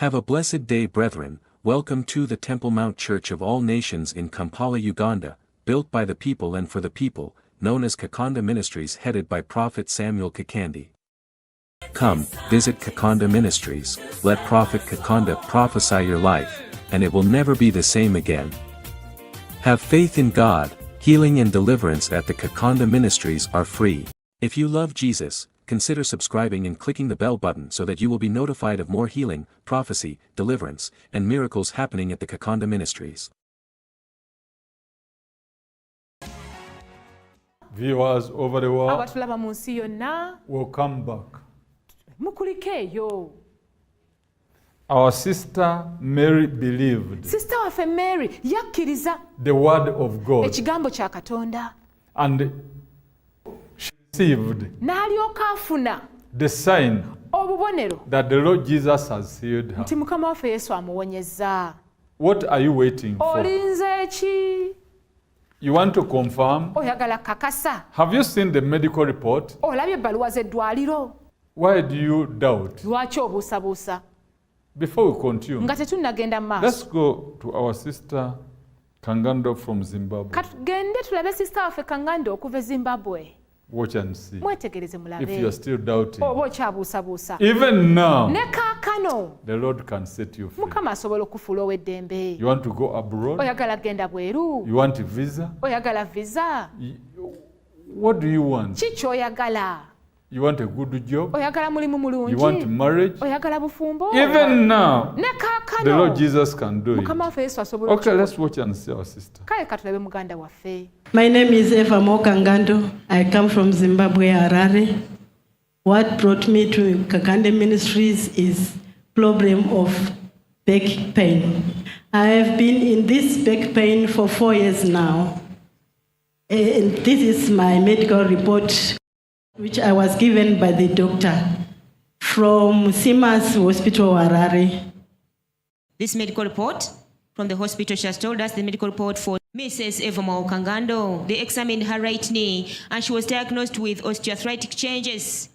Have a blessed day, brethren. Welcome to the Temple Mount Church of All Nations in Kampala, Uganda, built by the people and for the people, known as Kakande Ministries, headed by Prophet Kakande. Come, visit Kakande Ministries, let Prophet Kakande prophesy your life, and it will never be the same again. Have faith in God. Healing and deliverance at the Kakande Ministries are free. If you love Jesus, consider subscribing and clicking the bell button so that you will be notified of more healing, prophecy, deliverance, and miracles happening at the Kakande Ministries. Viewers over the world, abatulaba mu nsi yonna welcome back. mukulike eyo. Our sister Mary believed Sister waffe Mary yakkiriza the word of God ekigambo kya Katonda and she received n'alyoka afuna the sign obubonero that the Lord Jesus has healed her. nti Mukama waffe Yesu amuwonyezza. What are you waiting for? Olinze ki? You want to confirm? Oyagala kakasa? Have you seen the medical report? Olabye ebbaluwa z'eddwaliro? Why do you doubt? Lwaki obuusabuusa? Before we continue, nga tetunnagenda mu let's maaso go to our sister Kakande from Zimbabwe. katugende tulabe sisita waffe Kakande okuva e Zimbabwe. Watch and see. Mwetegereze If you are mulabe still doubting, oba okyabuusabuusa. even now, Ne kaakano the Lord can set you free. Mukama asobola okufuula ow'eddembe. You want to go abroad? Oyagala kgenda bweru? You want a visa? Oyagala visa? What do you want? Ki ky'oyagala? You want a good job? Oyagala mulimu You want mulungi? marriage? Oyagala bufumbo? Even now, Ne the Lord kaakano Jesus can do Mukama it. waffe Yesu asobola Okay, okukikola. let's watch and see our sister. Kale katulabe muganda waffe. My name is Eva Mokangando. I come from Zimbabwe, Harare. What brought me to Kakande Ministries is problem of back pain. I have been in this back pain for 4 years now. And this is my medical report, which I was given by the doctor from Simas Hospital, Harare. This medical report from the hospital, she has told us the medical report for Mrs. Eva Mokangando. They examined her right knee and she was diagnosed with osteoarthritic changes.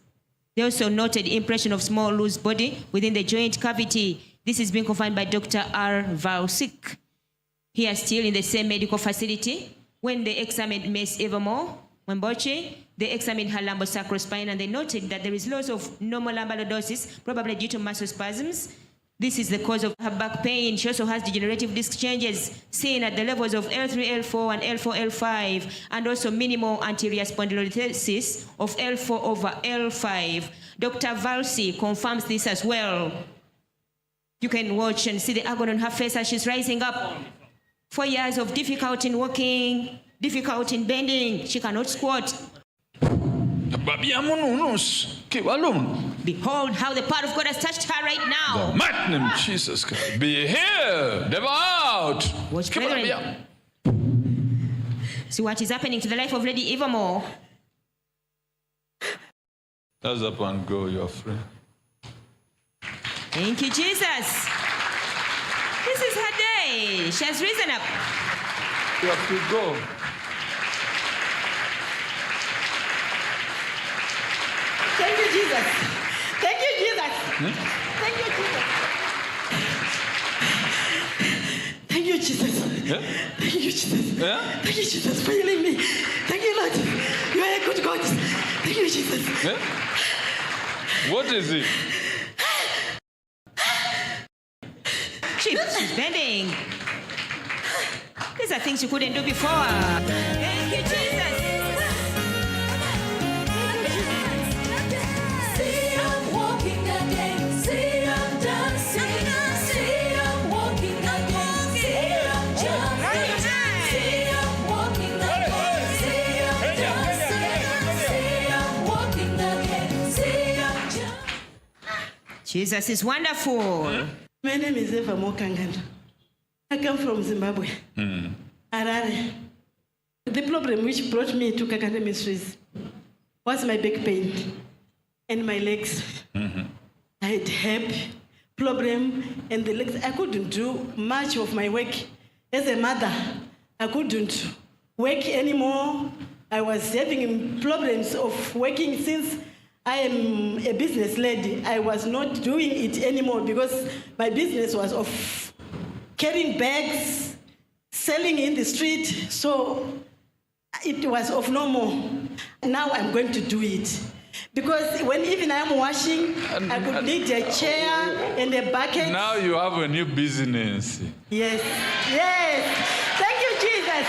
They also noted impression of small loose body within the joint cavity. This is being confirmed by Dr. R. Valsik. Here still in the same medical facility, when they examined Miss Eva Mwemboche, they examined her lumbosacral spine and they noted that there is loss of normal lumbar lordosis, probably due to muscle spasms. This is the cause of her back pain. She also has degenerative disc changes seen at the levels of L3, L4, and L4, L5, and also minimal anterior spondylolisthesis of L4 over L5. Dr. Valsi confirms this as well. You can watch and see the agony on her face as she's rising up. 4 years of difficulty in walking, difficulty in bending. She cannot squat. Behold how the power of God has touched her right now. The mighty name of Jesus. Be here. Devil out. Watch, brethren. See what is happening to the life of Lady Eva Moore. Rise up and go, you're free. Thank you, Jesus. This is her day. She has risen up. You have to go. Thank you, Jesus. Thank you, Jesus. Thank you, Jesus. Thank you, Jesus. Yeah? Thank you, Jesus. Yeah? Thank you, Jesus, for healing me. Thank you, Lord. You are a good God. Thank you, Jesus. Yeah? What is it? She's bending. These are things you couldn't do before. Thank you, Jesus. See, I'm walking again. See, I'm dancing. See, I'm walking again. See, I'm jumping. See, I'm walking again. See, I'm dancing. See, I'm walking again. See, I'm jumping. Jesus is wonderful. My name is Eva Mokangando. I come from Zimbabwe, Harare. The problem which brought me to Kakande Ministries was my back pain and my legs. I had hip problem and the legs. I couldn't do much of my work. As a mother, I couldn't work anymore. I was having problems of working since I am a business lady. I was not doing it anymore because my business was of carrying bags, selling in the street. So it was of no more. Now I'm going to do it. Because when even I'm washing, I could need a chair and a bucket. Now you have a new business. Yes, yes. Thank you, Jesus.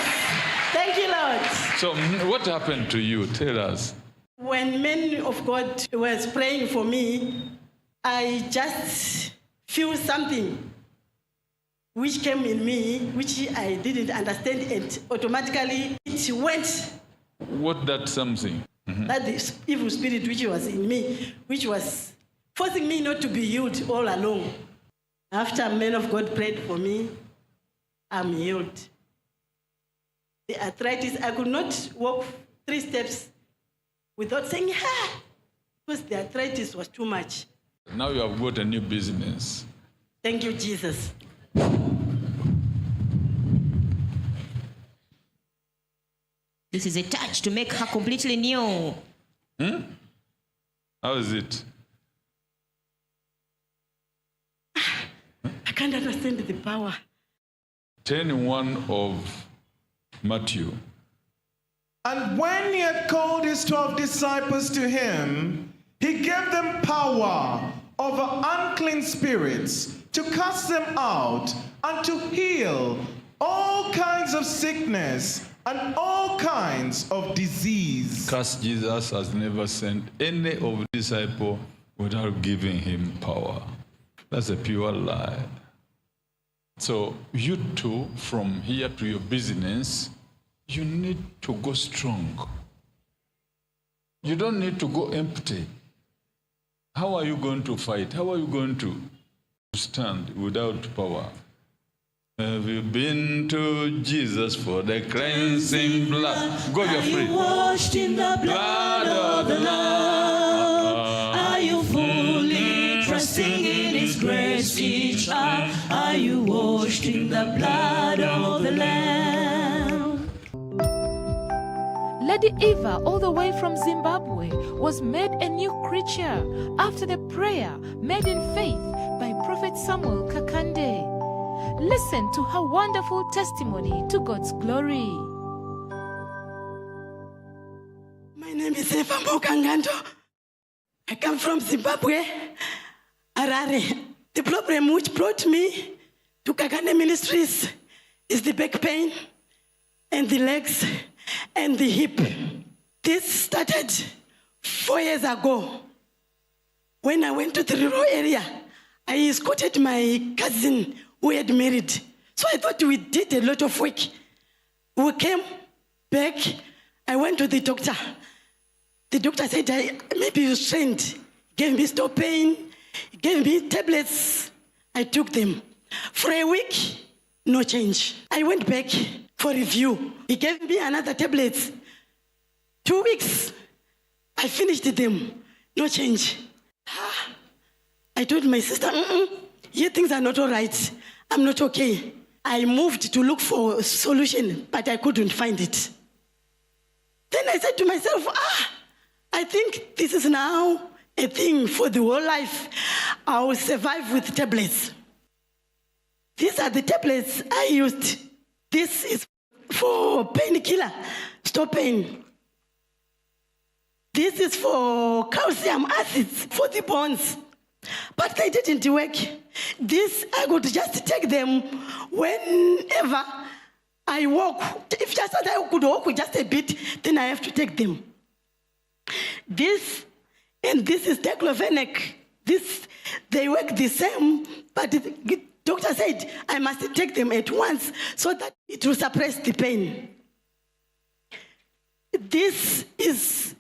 Thank you, Lord. So what happened to you? Tell us. When men of God was praying for me, I just feel something which came in me, which I didn't understand, and automatically it went. What that something? That the evil spirit which was in me, which was forcing me not to be healed all along. After men of God prayed for me, I'm healed. The arthritis, I could not walk 3 steps without saying, because the arthritis was too much. Now you have got a new business. Thank you, Jesus. This is a touch to make her completely new. How is it? I can't understand the power. 10:1 of Matthew. And when he had called his 12 disciples to him, he gave them power over unclean spirits to cast them out and to heal all kinds of sickness and all kinds of disease. Because Jesus has never sent any of the disciples without giving him power. That's a pure lie. So you too, from here to your business, you need to go strong. You don't need to go empty. How are you going to fight? How are you going to stand without power? Have you been to Jesus for the cleansing blood? Go, you're free. Washed in the blood of the Lamb. Are you fully trusting in His grace each hour? Are you washed in the blood of the Lamb? Lady Eva, all the way from Zimbabwe, was made a new creature after the prayer made in faith by Prophet Samuel Kakande. Listen to her wonderful testimony to God's glory. My name is Eva Mokangando. I come from Zimbabwe, Harare. The problem which brought me to Kakande Ministries is the back pain and the legs and the hip. This started 4 years ago. When I went to the rural area, I escorted my cousin who had married. So I thought we did a lot of work. We came back. I went to the doctor. The doctor said, maybe you strained. Gave me stop pain. Gave me tablets. I took them. For a week, no change. I went back for review. He gave me another tablets. 2 weeks. I finished them. No change. I told my sister, here things are not all right. I'm not okay. I moved to look for a solution, but I couldn't find it. Then I said to myself, I think this is now a thing for the whole life. I will survive with tablets. These are the tablets I used. This is for painkiller, stop pain. This is for calcium acids for the bones. But they didn't work. This, I could just take them whenever I walk. If just I could walk just a bit, then I have to take them. This, and this is diclofenac. This, they work the same, but the doctor said I must take them at once so that it will suppress the pain. This is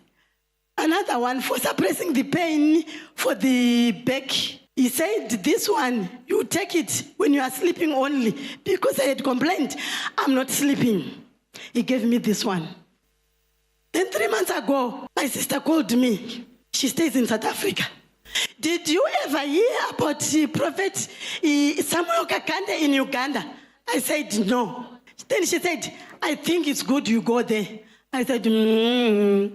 another one for suppressing the pain for the back. He said, this one, you take it when you are sleeping only, because I had complained, I'm not sleeping. He gave me this one. Then 3 months ago, my sister called me. She stays in South Africa. Did you ever hear about Prophet Samuel Kakande in Uganda? I said, no. Then she said, I think it's good you go there. I said, you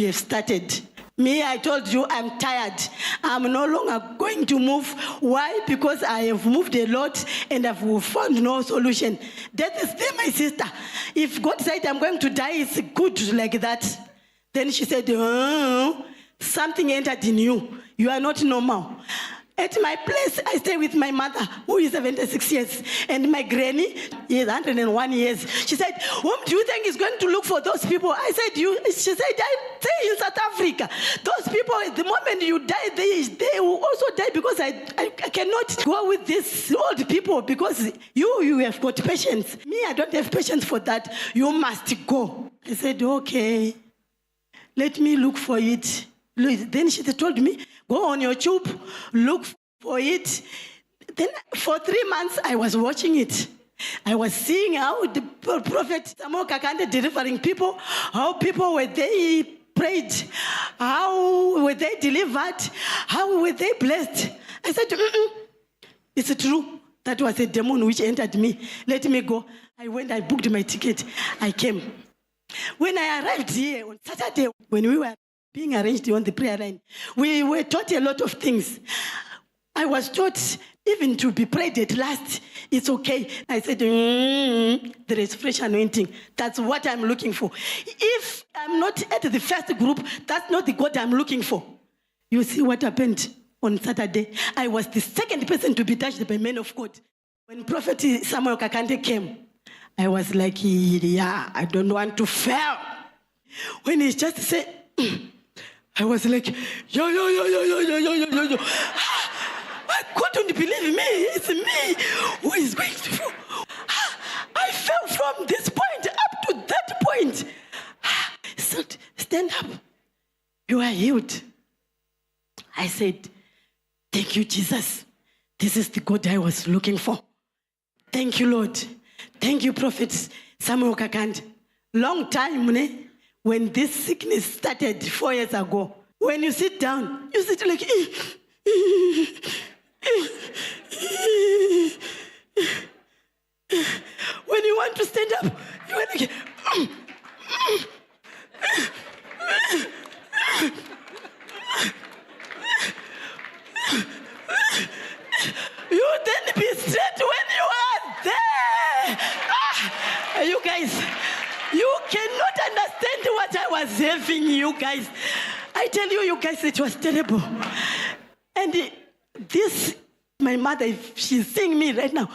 have started. Me, I told you I'm tired. I'm no longer going to move. Why? Because I have moved a lot and I've found no solution. Death is there, my sister. If God said I'm going to die, it's good like that. Then she said, oh, something entered in you. You are not normal. At my place, I stay with my mother, who is 76 years, and my granny is 101 years. She said, whom do you think is going to look for those people? I said, you. She said, I stay in South Africa. Those people, the moment you die, they will also die, because I cannot go with these old people, because you have got patience. Me, I don't have patience for that. You must go. I said, okay, let me look for it. Then she told me, go on YouTube, look for it. Then for 3 months, I was watching it. I was seeing how the Prophet Kakande delivering people, how people were they prayed, how were they delivered, how were they blessed. I said, it's true. That was a demon which entered me. Let me go. I went, I booked my ticket. I came. When I arrived here on Saturday, when we were being arranged on the prayer line, we were taught a lot of things. I was taught even to be prayed at last. It's okay. I said, there is fresh anointing. That's what I'm looking for. If I'm not at the first group, that's not the God I'm looking for. You see what happened on Saturday? I was the second person to be touched by men of God. When Prophet Samuel Kakande came, I was like, yeah, I don't want to fail. When he just said, I was like, yo. I couldn't believe me. It's me who is going to fall. I fell from this point up to that point. Stand up. You are healed. I said, thank you, Jesus. This is the God I was looking for. Thank you, Lord. Thank you, Prophet Samuel Kakande. Long time, when this sickness started 4 years ago. When you sit down, you sit like... When you want to stand up, you are like... You then be straight when you are there. You guys, you cannot understand what I was having, you guys. I tell you guys, it was terrible. And this, my mother, if she's seeing me right now,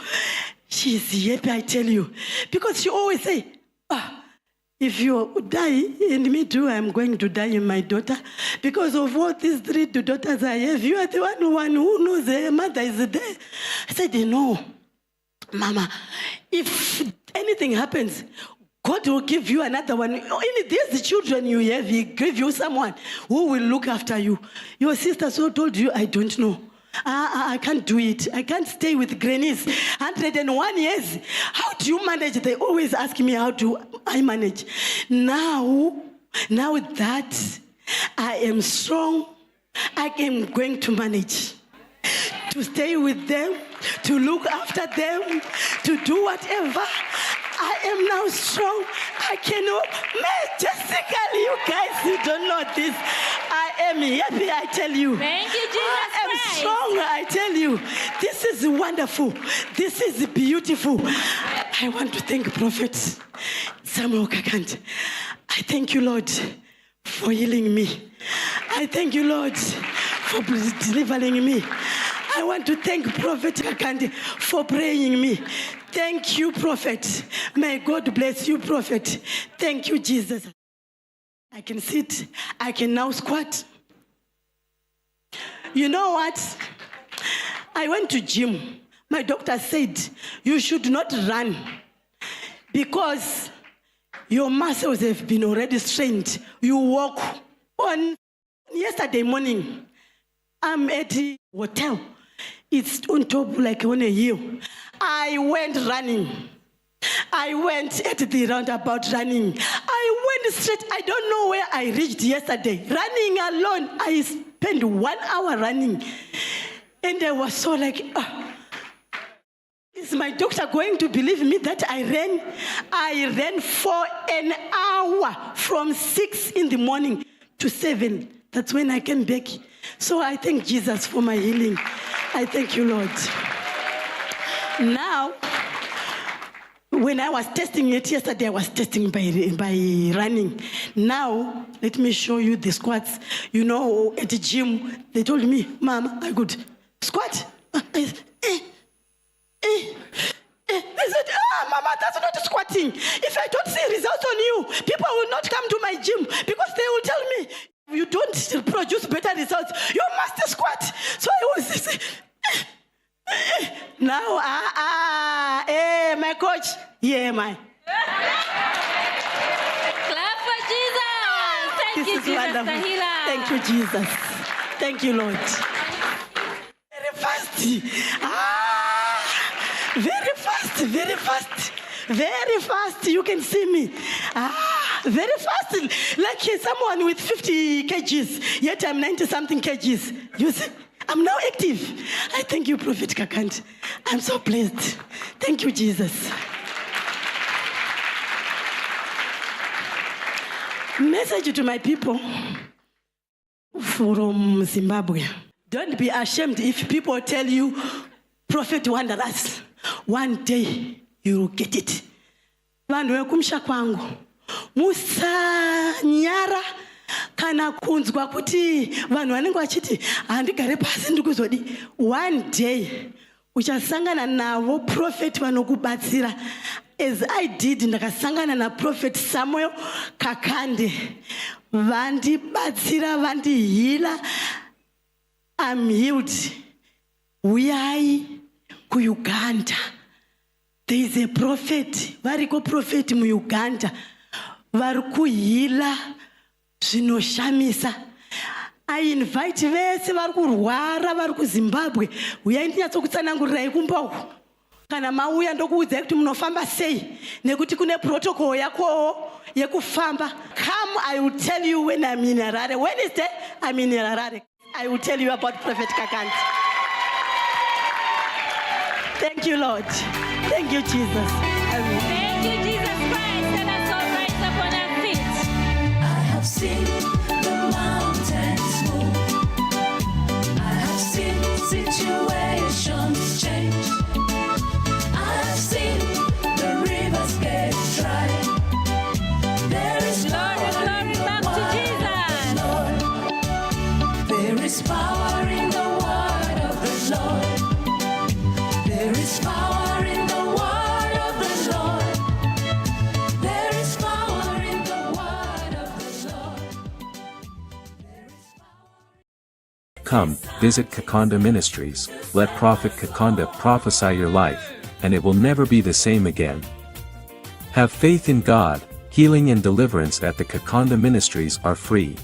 she's happy, I tell you. Because she always say, if you die, and me too, I'm going to die in my daughter. Because of all these 3 daughters I have, you are the one who knows her mother is there. I said, no, Mama, if anything happens, God will give you another one. In these children you have, He give you someone who will look after you. Your sister so told you, I don't know. I can't do it. I can't stay with grannies. 101 years. How do you manage? They always ask me, how do I manage? Now that I am strong, I am going to manage. To stay with them, to look after them, to do whatever. I am now strong. I cannot. Majestically, you guys, you don't know this. I am happy, I tell you. Thank you, Jesus I am Christ. strong, I tell you. This is wonderful. This is beautiful. I want to thank Prophet Samuel Kakande. I thank you, Lord, for healing me. I thank you, Lord, for delivering me. I want to thank Prophet Kakande for praying me. Thank you, Prophet. May God bless you, Prophet. Thank you, Jesus. I can sit. I can now squat. You know what? I went to gym. My doctor said, you should not run because your muscles have been already strained. You walk. On yesterday morning, I'm at the hotel. It's on top, like on a hill. I went running. I went at the roundabout running. I went straight. I don't know where I reached yesterday. Running alone. I spent 1 hour running. And I was so like, is my doctor going to believe me that I ran? I ran for an hour from 6 in the morning to 7 That's when I came back. So I thank Jesus for my healing. I thank you, Lord. Now, when I was testing it yesterday, I was testing by running. Now, let me show you the squats. You know, at the gym, they told me, Mama, I could squat. I said, Mama, that's not squatting. If I don't see results on you, people will not come to my gym because they will tell me, you don't produce better results. You must squat. So I was now, my coach, yeah, my. Clap for Jesus. Thank This you, is Jesus, wonderful. the healer. Thank you, Jesus. Thank you, Lord. Very fast. Very fast, very fast. Very fast. You can see me. Very fast. Like someone with 50 kgs, yet I'm 90 something kgs. You see? I'm now active. I thank you, Prophet Kakande. I'm so blessed. Thank you, Jesus. Message to my people from Zimbabwe. Don't be ashamed if people tell you, Prophet wonders. One day you will get it. Vanhu vekumsha kwangu musanyara kana kunzwa kuti vanhu vanenge vachiti handigare pasi ndikuzodi. One day uchasangana navo prophet vanokubatsira, as I did. Ndakasangana na Prophet Samuel Kakande, vandibatsira, vandihila. I'm healed. Uyai ku Uganda. There is a prophet, variko prophet mu Uganda, vari kuhila zvinoshamisa. I invite vese vari kurwara, vari kuZimbabwe, uyai ndinyatsokutsanangurirai kumba uku. Kana mauya ndokuudzai kuti munofamba sei, nekuti kune protocol yako yekufamba. Come, I will tell you when I'm in Harare. Wednesday, I'm in Harare. I will tell you about Prophet Kakande. Thank you, Lord. Thank you, Jesus. Amen. Thank you, Jesus Christ. Let us all rise up on our feet. I have seen the mountains move. I have seen situations change. I have seen the rivers get dry. There is Glory, glory back to Jesus. Lord. There is power in the word of the Lord. There is power in the word of the Lord. There is power in the word of the Lord. There is power. Come, visit Kakande Ministries, let Prophet Kakande prophesy your life, and it will never be the same again. Have faith in God. Healing and deliverance at the Kakande Ministries are free.